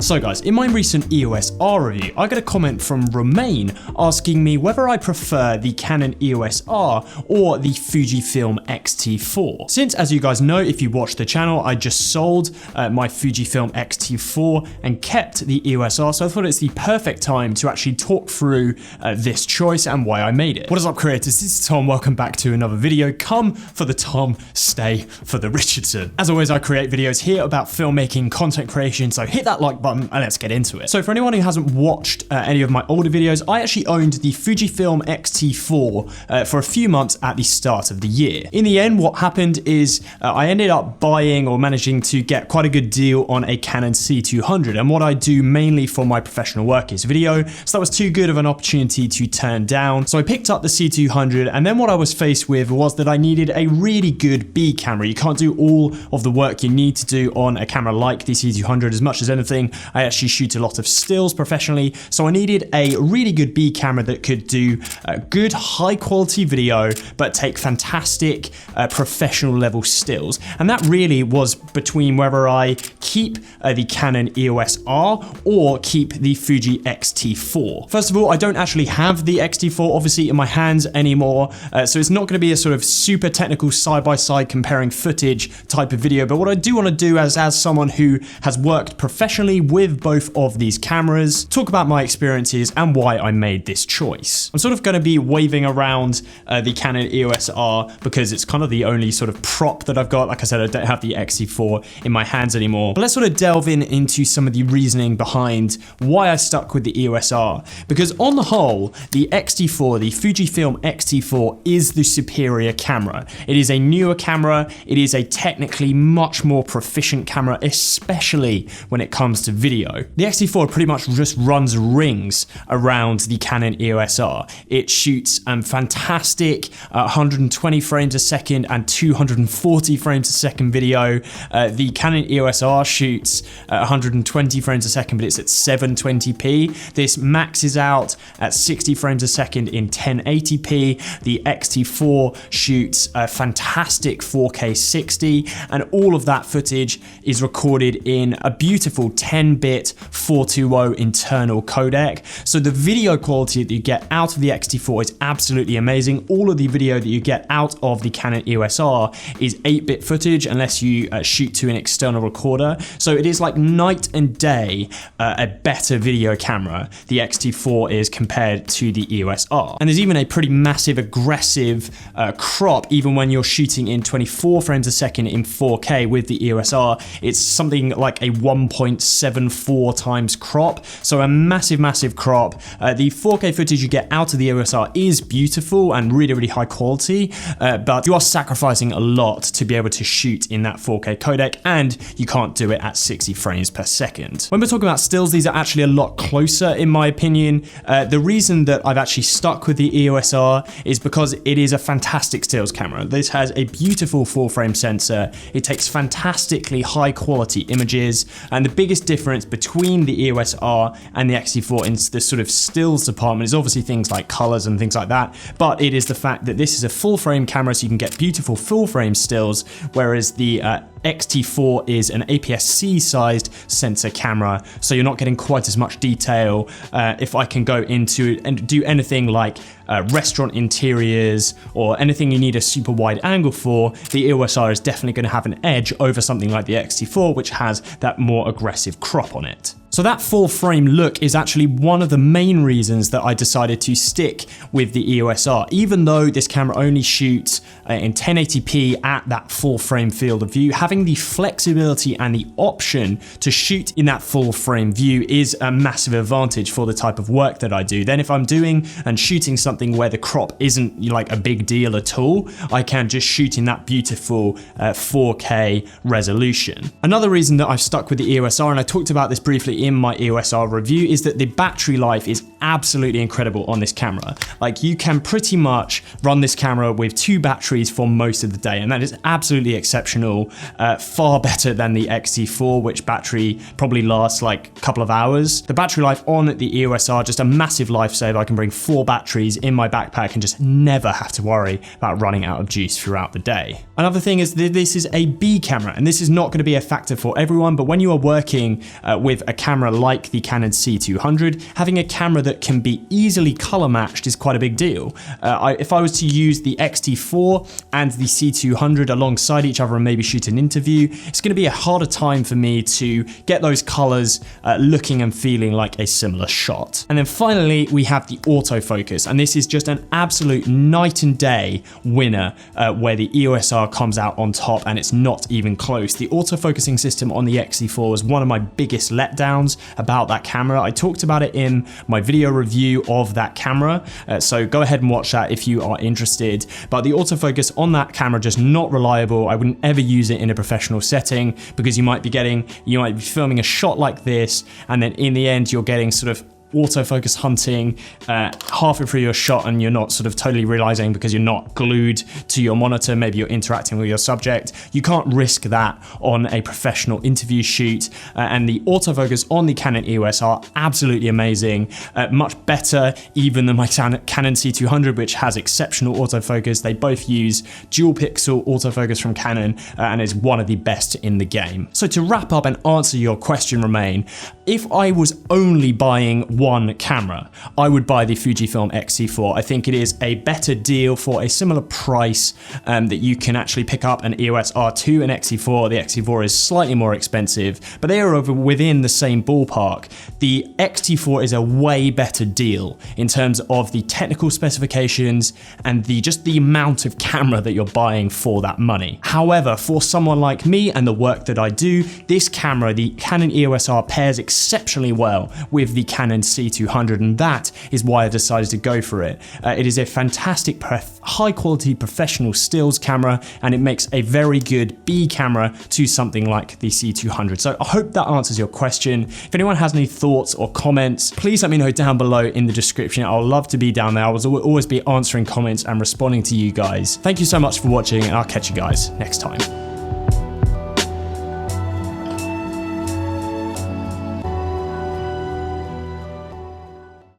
So guys, in my recent EOS R review, I got a comment from Romain asking me whether I prefer the Canon EOS R or the Fujifilm X-T4. Since, as you guys know, if you watch the channel, I just sold my Fujifilm X-T4 and kept the EOS R, so I thought it's the perfect time to actually talk through this choice and why I made it. What is up, creators? This is Tom. Welcome back to another video. Come for the Tom, stay for the Richardson. As always, I create videos here about filmmaking, content creation, so hit that like button and let's get into it. So for anyone who hasn't watched any of my older videos, I actually owned the Fujifilm X-T4 for a few months at the start of the year. In the end, what happened is I ended up buying or managing to get quite a good deal on a Canon C200, and what I do mainly for my professional work is video, so that was too good of an opportunity to turn down. So I picked up the C200, and then what I was faced with was that I needed a really good B camera. You can't do all of the work you need to do on a camera like the C200. As much as anything, I actually shoot a lot of stills professionally, so I needed a really good B camera that could do good high quality video but take fantastic professional level stills. And that really was between whether I keep the Canon EOS R or keep the Fuji X-T4. First of all, I don't actually have the X-T4 obviously in my hands anymore, so it's not going to be a sort of super technical side-by-side comparing footage type of video, but what I do want to do as someone who has worked professionally with both of these cameras, talk about my experiences and why I made this choice. I'm sort of going to be waving around the Canon EOS R because it's kind of the only sort of prop that I've got. Like I said, I don't have the X-T4 in my hands anymore. But let's sort of delve into some of the reasoning behind why I stuck with the EOS R. Because on the whole, the X-T4, the Fujifilm X-T4 is the superior camera. It is a newer camera. It is a technically much more proficient camera, especially when it comes to video. The X-T4 pretty much just runs rings around the Canon EOS R. It shoots fantastic 120 frames a second and 240 frames a second video. The Canon EOS R shoots 120 frames a second, but it's at 720p. This maxes out at 60 frames a second in 1080p. The X-T4 shoots a fantastic 4K 60, and all of that footage is recorded in a beautiful 10-bit 420 internal codec. So the video quality that you get out of the X-T4 is absolutely amazing. All of the video that you get out of the Canon EOS R is 8-bit footage unless you shoot to an external recorder. So it is like night and day a better video camera, the X-T4 is, compared to the EOS R. And there's even a pretty massive aggressive crop even when you're shooting in 24 frames a second in 4K with the EOS R. It's something like a 1.74 times crop, so a massive crop. The 4K footage you get out of the EOS R is beautiful and really high quality, but you are sacrificing a lot to be able to shoot in that 4K codec, and you can't do it at 60 frames per second. When we're talking about stills, these are actually a lot closer in my opinion. The reason that I've actually stuck with the EOS R is because it is a fantastic stills camera. This has a beautiful full frame sensor. It takes fantastically high quality images, and the biggest difference between the EOS R and the X-T4 in the sort of stills department is obviously things like colors and things like that, but it is the fact that this is a full frame camera, so you can get beautiful full frame stills, whereas the X-T4 is an APS-C sized sensor camera, so you're not getting quite as much detail. If I can go into it and do anything like restaurant interiors or anything you need a super wide angle for, the EOS R is definitely going to have an edge over something like the X-T4, which has that more aggressive crop on it. So that full frame look is actually one of the main reasons that I decided to stick with the EOS R. Even though this camera only shoots in 1080p at that full frame field of view, having the flexibility and the option to shoot in that full frame view is a massive advantage for the type of work that I do. Then if I'm doing and shooting something where the crop isn't like a big deal at all, I can just shoot in that beautiful 4K resolution. Another reason that I've stuck with the EOS R, and I talked about this briefly in my EOS R review, is that the battery life is absolutely incredible on this camera. Like, you can pretty much run this camera with 2 batteries for most of the day, and that is absolutely exceptional. far better than the X-T4, which battery probably lasts like a couple of hours. The battery life on the EOS R, just a massive lifesaver. I can bring 4 batteries in my backpack and just never have to worry about running out of juice throughout the day. Another thing is that this is a B camera, and this is not going to be a factor for everyone, but when you are working with a camera like the Canon C200, having a camera that can be easily color matched is quite a big deal. If I was to use the X-T4 and the C200 alongside each other and maybe shoot an interview, it's going to be a harder time for me to get those colors looking and feeling like a similar shot. And then finally, we have the autofocus, and this is just an absolute night and day winner where the EOS R comes out on top, and it's not even close. The autofocusing system on the X-T4 was one of my biggest letdowns about that camera. I talked about it in my video review of that camera, so go ahead and watch that if you are interested. But the autofocus on that camera just not reliable. I wouldn't ever use it in a professional setting, because you might be filming a shot like this, and then in the end you're getting sort of autofocus hunting halfway through your shot, and you're not sort of totally realizing because you're not glued to your monitor, maybe you're interacting with your subject. You can't risk that on a professional interview shoot, and the autofocus on the Canon EOS R, absolutely amazing, much better even than my Canon C200, which has exceptional autofocus. They both use dual pixel autofocus from Canon, and is one of the best in the game. So to wrap up and answer your question, Romain, if I was only buying one camera, I would buy the Fujifilm X-T4. I think it is a better deal for a similar price that you can actually pick up an EOS R2 and X-T4. The X-T4 is slightly more expensive, but they are within the same ballpark. The X-T4 is a way better deal in terms of the technical specifications and just the amount of camera that you're buying for that money. However, for someone like me and the work that I do, this camera, the Canon EOS R, pairs exceptionally well with the Canon C200, and that is why I decided to go for it. It is a fantastic, high quality professional stills camera, and it makes a very good B camera to something like the C200. So I hope that answers your question. If anyone has any thoughts or comments, please let me know down below in the description. I'll love to be down there. I will always be answering comments and responding to you guys. Thank you so much for watching, and I'll catch you guys next time.